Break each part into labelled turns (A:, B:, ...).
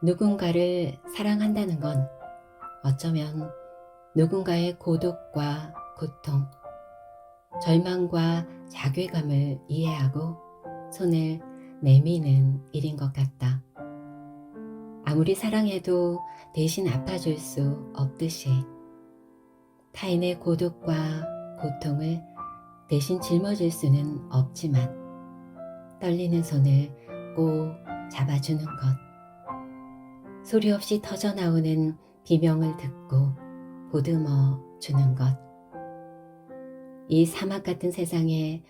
A: 누군가를 사랑한다는 건 어쩌면 누군가의 고독과 고통, 절망과 자괴감을 이해하고 손을 내미는 일인 것 같다. 아무리 사랑해도 대신 아파줄 수 없듯이 타인의 고독과 고통을 대신 짊어질 수는 없지만 떨리는 손을 꼭 잡아주는 것, 소리 없이 터져나오는 비명을 듣고 보듬어 주는 것, 이 사막 같은 세상에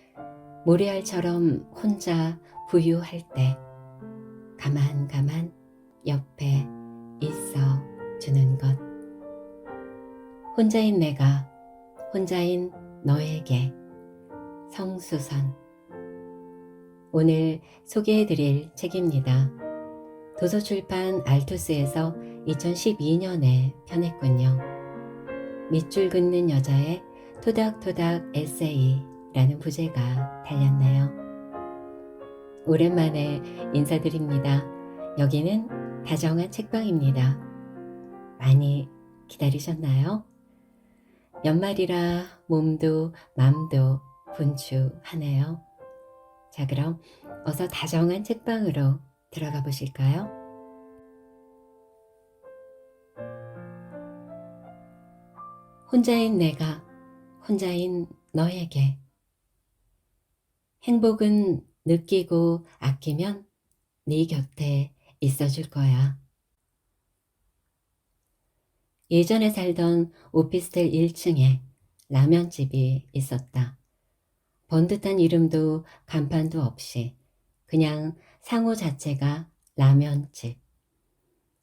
A: 모래알처럼 혼자 부유할 때 가만 옆에 있어 주는 것, 혼자인 내가 혼자인 너에게 성수선. 오늘 소개해드릴 책입니다. 도서출판 알투스에서 2012년에 펴냈군요. 밑줄 긋는 여자의 토닥토닥 에세이라는 부제가 달렸네요. 오랜만에 인사드립니다. 여기는 다정한 책방입니다. 많이 기다리셨나요? 연말이라 몸도 맘도 분주하네요. 자, 그럼 어서 다정한 책방으로 들어가 보실까요? 혼자인 내가 혼자인 너에게. 행복은 느끼고 아끼면 네 곁에 있어줄 거야. 예전에 살던 오피스텔 1층에 라면집이 있었다. 번듯한 이름도 간판도 없이 그냥 상호 자체가 라면집.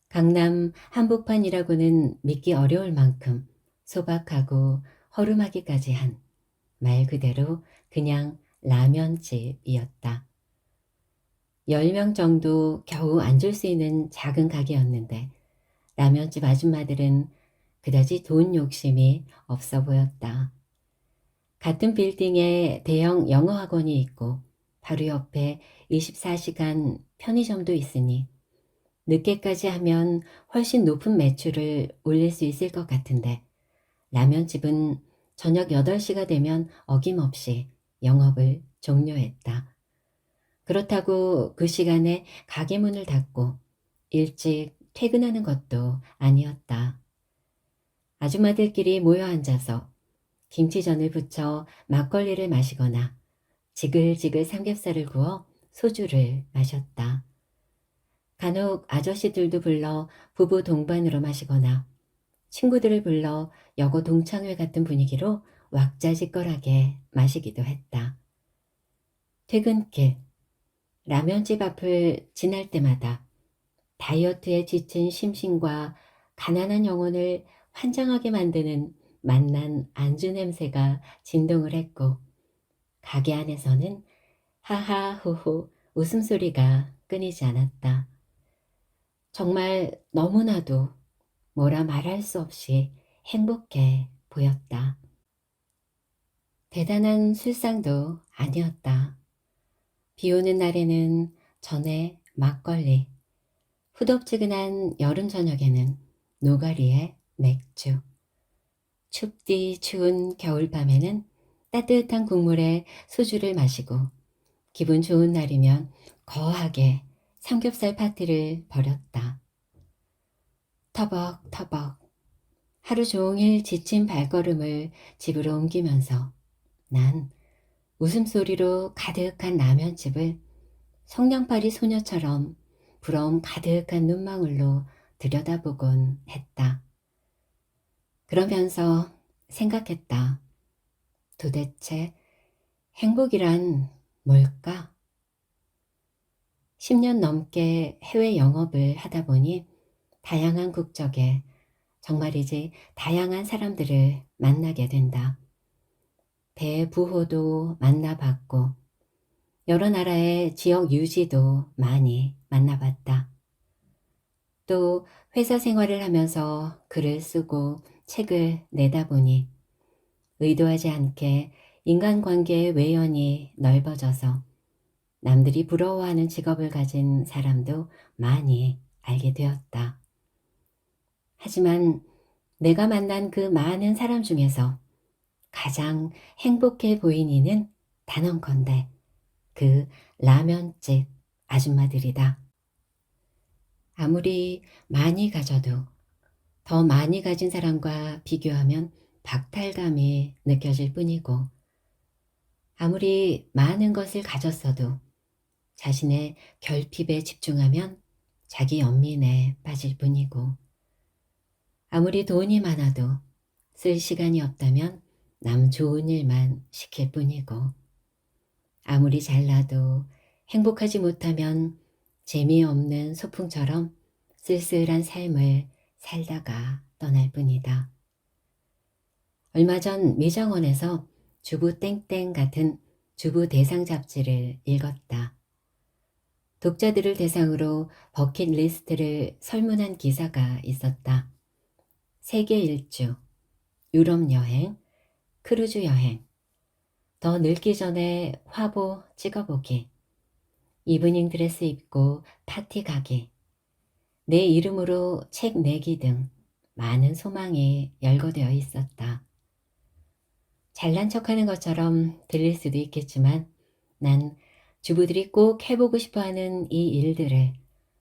A: 강남 한복판이라고는 믿기 어려울 만큼 소박하고 허름하기까지 한 말 그대로 그냥 라면집이었다. 10명 정도 겨우 앉을 수 있는 작은 가게였는데 라면집 아줌마들은 그다지 돈 욕심이 없어 보였다. 같은 빌딩에 대형 영어학원이 있고 바로 옆에 24시간 편의점도 있으니 늦게까지 하면 훨씬 높은 매출을 올릴 수 있을 것 같은데 라면집은 저녁 8시가 되면 어김없이 영업을 종료했다. 그렇다고 그 시간에 가게 문을 닫고 일찍 퇴근하는 것도 아니었다. 아줌마들끼리 모여 앉아서 김치전을 부쳐 막걸리를 마시거나 지글지글 삼겹살을 구워 소주를 마셨다. 간혹 아저씨들도 불러 부부 동반으로 마시거나 친구들을 불러 여고 동창회 같은 분위기로 왁자지껄하게 마시기도 했다. 퇴근길, 라면집 앞을 지날 때마다 다이어트에 지친 심신과 가난한 영혼을 환장하게 만드는 맛난 안주 냄새가 진동을 했고 가게 안에서는 하하호호 웃음소리가 끊이지 않았다. 정말 너무나도 뭐라 말할 수 없이 행복해 보였다. 대단한 술상도 아니었다. 비 오는 날에는 전에 막걸리, 후덥지근한 여름 저녁에는 노가리에 맥주, 춥디 추운 겨울밤에는 따뜻한 국물에 소주를 마시고 기분 좋은 날이면 거하게 삼겹살 파티를 벌였다. 터벅터벅 하루 종일 지친 발걸음을 집으로 옮기면서 난 웃음소리로 가득한 라면집을 성냥팔이 소녀처럼 부러움 가득한 눈망울로 들여다보곤 했다. 그러면서 생각했다. 도대체 행복이란 뭘까? 10년 넘게 해외 영업을 하다 보니 다양한 국적의 정말이지 다양한 사람들을 만나게 된다. 대부호도 만나봤고 여러 나라의 지역 유지도 많이 만나봤다. 또 회사 생활을 하면서 글을 쓰고 책을 내다 보니 의도하지 않게 인간관계의 외연이 넓어져서 남들이 부러워하는 직업을 가진 사람도 많이 알게 되었다. 하지만 내가 만난 그 많은 사람 중에서 가장 행복해 보인 이는 단언컨대 그 라면집 아줌마들이다. 아무리 많이 가져도 더 많이 가진 사람과 비교하면 박탈감이 느껴질 뿐이고, 아무리 많은 것을 가졌어도 자신의 결핍에 집중하면 자기 연민에 빠질 뿐이고, 아무리 돈이 많아도 쓸 시간이 없다면 남 좋은 일만 시킬 뿐이고, 아무리 잘나도 행복하지 못하면 재미없는 소풍처럼 쓸쓸한 삶을 살다가 떠날 뿐이다. 얼마 전 미정원에서 주부 땡땡 같은 주부 대상 잡지를 읽었다. 독자들을 대상으로 버킷리스트를 설문한 기사가 있었다. 세계 일주, 유럽 여행, 크루즈 여행, 더 늙기 전에 화보 찍어보기, 이브닝 드레스 입고 파티 가기, 내 이름으로 책 내기 등 많은 소망이 열거되어 있었다. 잘난 척하는 것처럼 들릴 수도 있겠지만 난 주부들이 꼭 해보고 싶어하는 이 일들을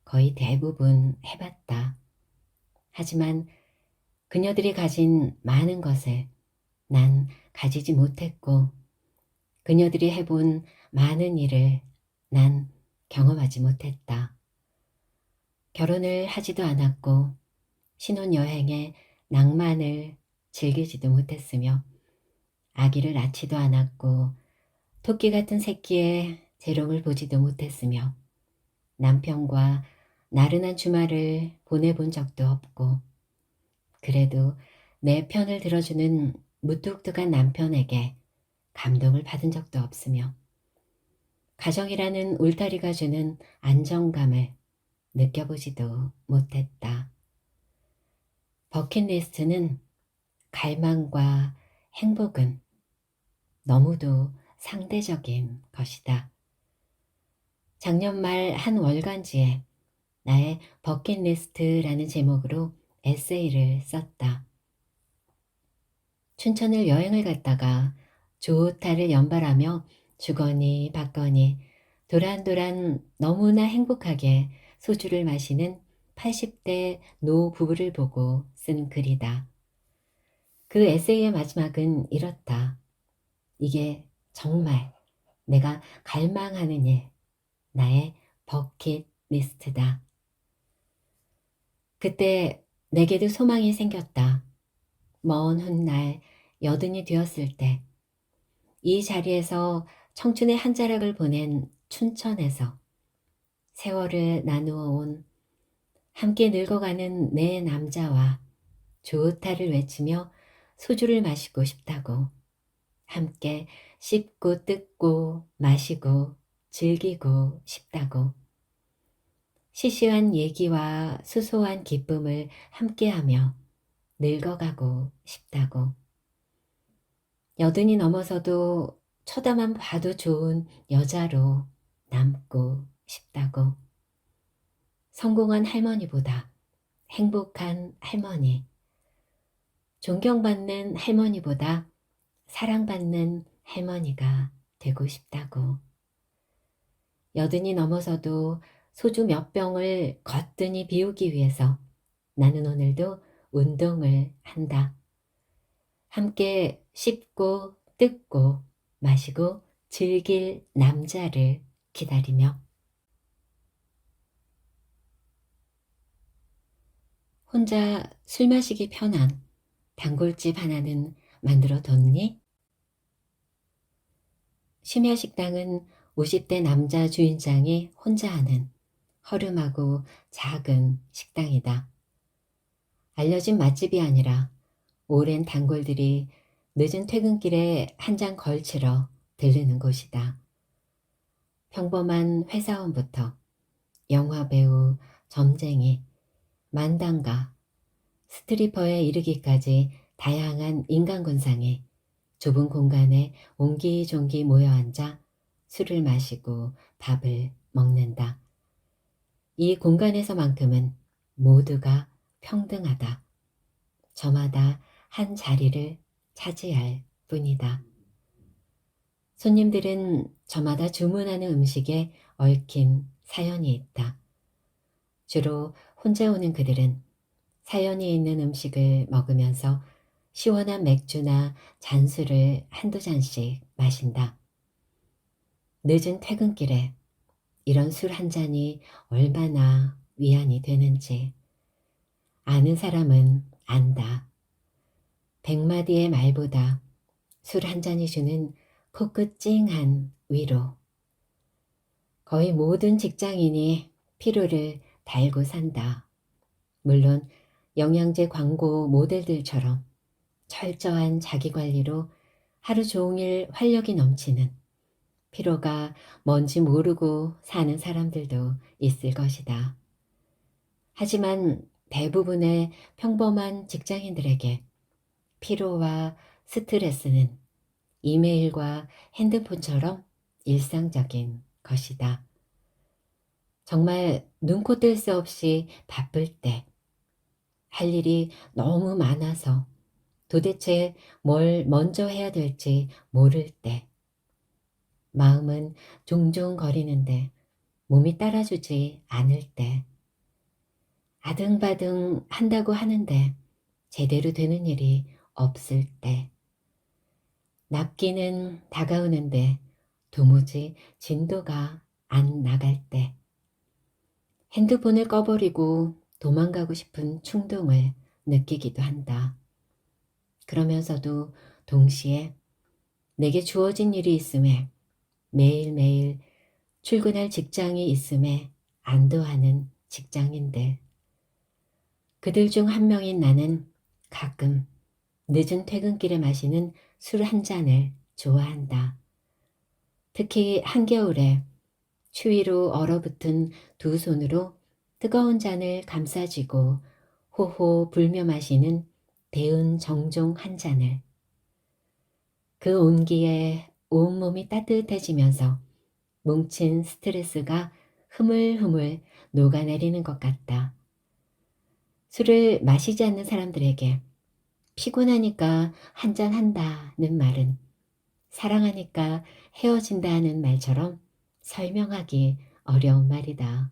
A: 거의 대부분 해봤다. 하지만 그녀들이 가진 많은 것을 난 가지지 못했고, 그녀들이 해본 많은 일을 난 경험하지 못했다. 결혼을 하지도 않았고 신혼여행의 낭만을 즐기지도 못했으며, 아기를 낳지도 않았고 토끼 같은 새끼의 재롱을 보지도 못했으며, 남편과 나른한 주말을 보내본 적도 없고, 그래도 내 편을 들어주는 무뚝뚝한 남편에게 감동을 받은 적도 없으며, 가정이라는 울타리가 주는 안정감을 느껴보지도 못했다. 버킷리스트는 갈망과 행복은 너무도 상대적인 것이다. 작년 말 한 월간지에 나의 버킷리스트라는 제목으로 에세이를 썼다. 춘천을 여행을 갔다가 좋다를 연발하며 주거니 받거니 도란도란 너무나 행복하게 소주를 마시는 80대 노 부부를 보고 쓴 글이다. 그 에세이의 마지막은 이렇다. 이게 정말 내가 갈망하는 일, 나의 버킷리스트다. 그때 내게도 소망이 생겼다. 먼 훗날 여든이 되었을 때 이 자리에서 청춘의 한 자락을 보낸 춘천에서 세월을 나누어 온 함께 늙어가는 내 남자와 좋다를 외치며 소주를 마시고 싶다고, 함께 씹고 뜯고 마시고 즐기고 싶다고, 시시한 얘기와 수소한 기쁨을 함께하며 늙어가고 싶다고, 여든이 넘어서도 쳐다만 봐도 좋은 여자로 남고 싶다고, 성공한 할머니보다 행복한 할머니, 존경받는 할머니보다 사랑받는 할머니가 되고 싶다고, 여든이 넘어서도 소주 몇 병을 거뜬히 비우기 위해서 나는 오늘도 운동을 한다. 함께 씹고 뜯고 마시고 즐길 남자를 기다리며. 혼자 술 마시기 편한 단골집 하나는 만들어 뒀니? 심야식당은 50대 남자 주인장이 혼자 하는 허름하고 작은 식당이다. 알려진 맛집이 아니라 오랜 단골들이 늦은 퇴근길에 한 잔 걸치러 들르는 곳이다. 평범한 회사원부터 영화배우, 점쟁이, 만당가, 스트리퍼에 이르기까지 다양한 인간군상이 좁은 공간에 옹기종기 모여 앉아 술을 마시고 밥을 먹는다. 이 공간에서만큼은 모두가 평등하다. 저마다 한 자리를 차지할 뿐이다. 손님들은 저마다 주문하는 음식에 얽힌 사연이 있다. 주로 혼자 오는 그들은 사연이 있는 음식을 먹으면서 시원한 맥주나 잔술을 한두 잔씩 마신다. 늦은 퇴근길에 이런 술 한 잔이 얼마나 위안이 되는지 아는 사람은 안다. 100마디의 말보다 술 한 잔이 주는 코끝 찡한 위로. 거의 모든 직장인이 피로를 달고 산다. 물론 영양제 광고 모델들처럼 철저한 자기관리로 하루 종일 활력이 넘치는 피로가 뭔지 모르고 사는 사람들도 있을 것이다. 하지만 대부분의 평범한 직장인들에게 피로와 스트레스는 이메일과 핸드폰처럼 일상적인 것이다. 정말 눈코 뜰 새 없이 바쁠 때, 할 일이 너무 많아서 도대체 뭘 먼저 해야 될지 모를 때, 마음은 종종 거리는데 몸이 따라주지 않을 때, 아등바등 한다고 하는데 제대로 되는 일이 없을 때, 납기는 다가오는데 도무지 진도가 안 나갈 때, 핸드폰을 꺼버리고 도망가고 싶은 충동을 느끼기도 한다. 그러면서도 동시에 내게 주어진 일이 있음에 매일매일 출근할 직장이 있음에 안도하는 직장인들. 그들 중 한 명인 나는 가끔 늦은 퇴근길에 마시는 술 한 잔을 좋아한다. 특히 한겨울에 추위로 얼어붙은 두 손으로 뜨거운 잔을 감싸쥐고 호호 불며 마시는 대은 정종 한 잔을. 그 온기에 온몸이 따뜻해지면서 뭉친 스트레스가 흐물흐물 녹아내리는 것 같다. 술을 마시지 않는 사람들에게 피곤하니까 한잔 한다는 말은 사랑하니까 헤어진다는 말처럼 설명하기 어려운 말이다.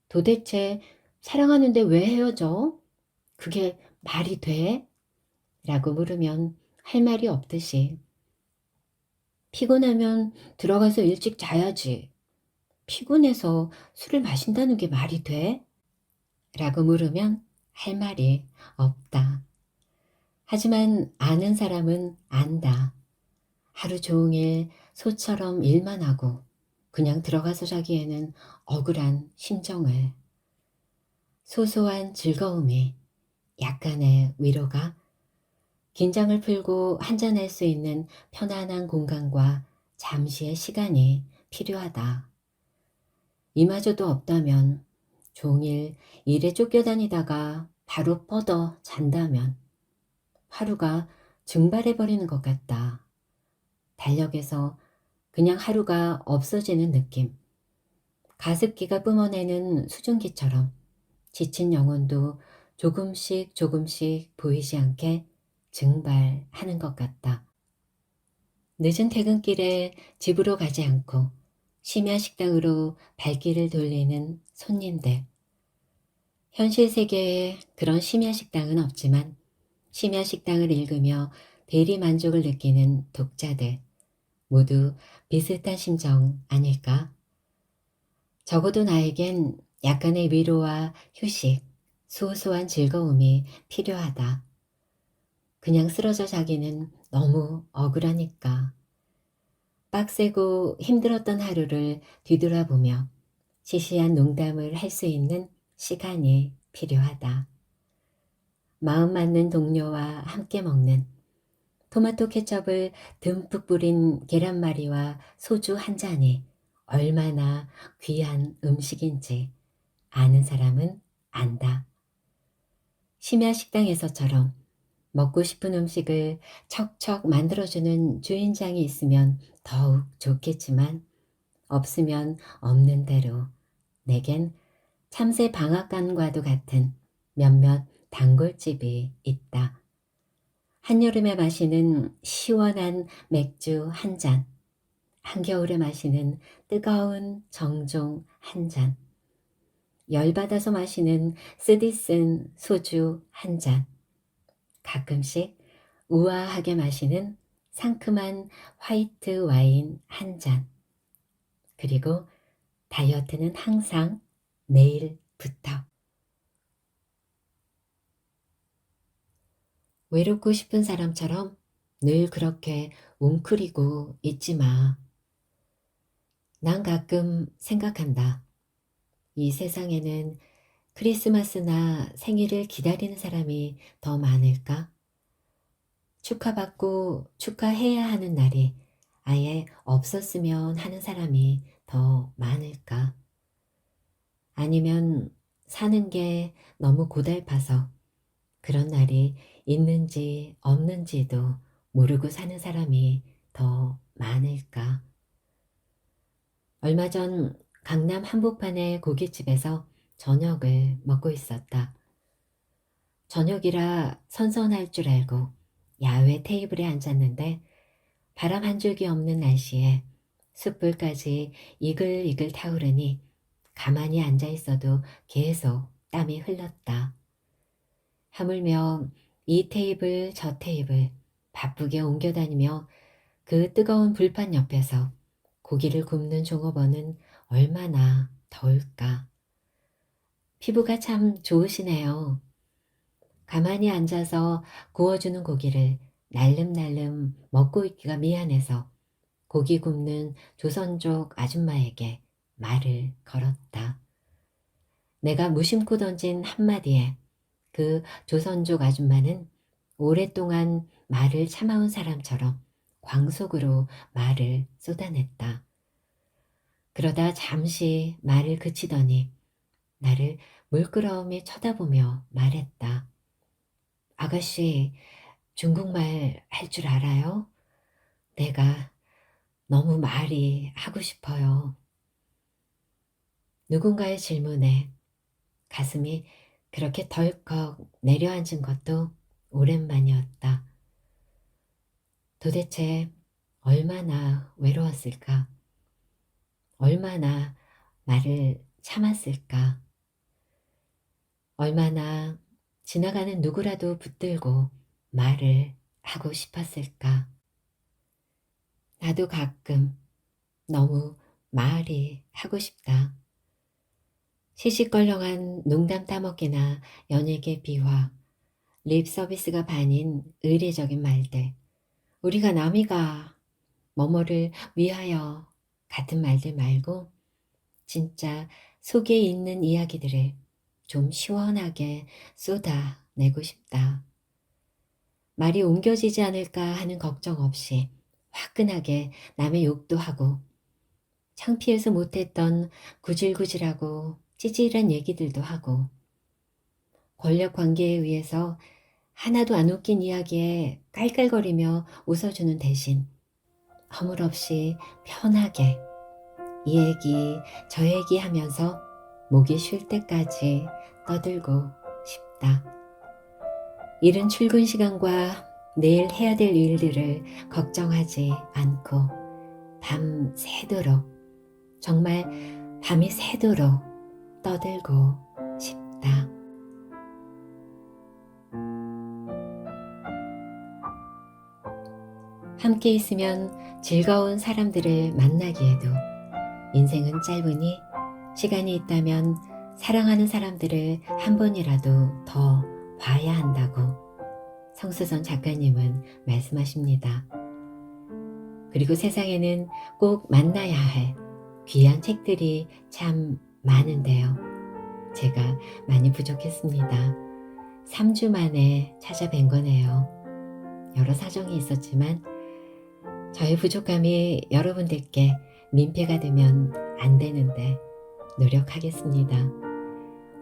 A: 도대체 사랑하는데 왜 헤어져? 그게 말이 돼? 라고 물으면 할 말이 없듯이 피곤하면 들어가서 일찍 자야지. 피곤해서 술을 마신다는 게 말이 돼? 라고 물으면 할 말이 없다. 하지만 아는 사람은 안다. 하루 종일 소처럼 일만 하고 그냥 들어가서 자기에는 억울한 심정을. 소소한 즐거움이 약간의 위로가 긴장을 풀고 한잔할 수 있는 편안한 공간과 잠시의 시간이 필요하다. 이마저도 없다면 종일 일에 쫓겨다니다가 바로 뻗어 잔다면 하루가 증발해버리는 것 같다. 달력에서 그냥 하루가 없어지는 느낌. 가습기가 뿜어내는 수증기처럼 지친 영혼도 조금씩 조금씩 보이지 않게 증발하는 것 같다. 늦은 퇴근길에 집으로 가지 않고 심야 식당으로 발길을 돌리는 손님들. 현실 세계에 그런 심야 식당은 없지만 심야 식당을 읽으며 대리 만족을 느끼는 독자들. 모두 비슷한 심정 아닐까? 적어도 나에겐 약간의 위로와 휴식, 소소한 즐거움이 필요하다. 그냥 쓰러져 자기는 너무 억울하니까. 빡세고 힘들었던 하루를 뒤돌아보며 시시한 농담을 할 수 있는 시간이 필요하다. 마음 맞는 동료와 함께 먹는 토마토 케첩을 듬뿍 뿌린 계란말이와 소주 한 잔이 얼마나 귀한 음식인지 아는 사람은 안다. 심야 식당에서처럼 먹고 싶은 음식을 척척 만들어주는 주인장이 있으면 더욱 좋겠지만 없으면 없는 대로 내겐 참새 방앗간과도 같은 몇몇 단골집이 있다. 한여름에 마시는 시원한 맥주 한 잔, 한겨울에 마시는 뜨거운 정종 한 잔, 열받아서 마시는 쓰디쓴 소주 한 잔, 가끔씩 우아하게 마시는 상큼한 화이트 와인 한 잔, 그리고 다이어트는 항상 내일부터. 외롭고 싶은 사람처럼 늘 그렇게 웅크리고 있지 마. 난 가끔 생각한다. 이 세상에는 크리스마스나 생일을 기다리는 사람이 더 많을까? 축하받고 축하해야 하는 날이 아예 없었으면 하는 사람이 더 많을까? 아니면 사는 게 너무 고달파서 그런 날이 있는지 없는지도 모르고 사는 사람이 더 많을까? 얼마 전 강남 한복판의 고깃집에서 저녁을 먹고 있었다. 저녁이라 선선할 줄 알고 야외 테이블에 앉았는데 바람 한 줄기 없는 날씨에 숯불까지 이글이글 타오르니 가만히 앉아 있어도 계속 땀이 흘렀다. 하물며 이 테이블 저 테이블 바쁘게 옮겨다니며 그 뜨거운 불판 옆에서 고기를 굽는 종업원은 얼마나 더울까. 피부가 참 좋으시네요. 가만히 앉아서 구워주는 고기를 날름날름 먹고 있기가 미안해서 고기 굽는 조선족 아줌마에게 말을 걸었다. 내가 무심코 던진 한마디에 그 조선족 아줌마는 오랫동안 말을 참아온 사람처럼 광속으로 말을 쏟아냈다. 그러다 잠시 말을 그치더니 나를 물끄러미 쳐다보며 말했다. 아가씨, 중국말 할 줄 알아요? 내가 너무 말이 하고 싶어요. 누군가의 질문에 가슴이 그렇게 덜컥 내려앉은 것도 오랜만이었다. 도대체 얼마나 외로웠을까? 얼마나 말을 참았을까? 얼마나 지나가는 누구라도 붙들고 말을 하고 싶었을까? 나도 가끔 너무 말이 하고 싶다. 시시껄렁한 농담 따먹기나 연예계 비화, 립 서비스가 반인 의례적인 말들, 우리가 남이가, 뭐뭐를 위하여 같은 말들 말고 진짜 속에 있는 이야기들을 좀 시원하게 쏟아내고 싶다. 말이 옮겨지지 않을까 하는 걱정 없이 화끈하게 남의 욕도 하고 창피해서 못했던 구질구질하고 찌질한 얘기들도 하고 권력 관계에 의해서 하나도 안 웃긴 이야기에 깔깔거리며 웃어주는 대신 허물없이 편하게 이 얘기 저 얘기 하면서 목이 쉴 때까지 떠들고 싶다. 이른 출근 시간과 내일 해야 될 일들을 걱정하지 않고 밤새도록 정말 밤이 새도록 떠들고 싶다. 함께 있으면 즐거운 사람들을 만나기에도 인생은 짧으니 시간이 있다면 사랑하는 사람들을 한 번이라도 더 봐야 한다고 성수선 작가님은 말씀하십니다. 그리고 세상에는 꼭 만나야 할 귀한 책들이 참 많은데요. 제가 많이 부족했습니다. 3주 만에 찾아뵌 거네요. 여러 사정이 있었지만 저의 부족함이 여러분들께 민폐가 되면 안 되는데 노력하겠습니다.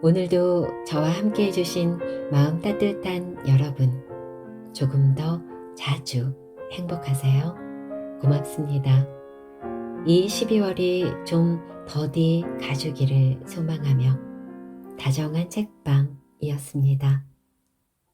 A: 오늘도 저와 함께 해주신 마음 따뜻한 여러분, 조금 더 자주 행복하세요. 고맙습니다. 이 12월이 좀 더디 가주기를 소망하며 다정한 책방이었습니다.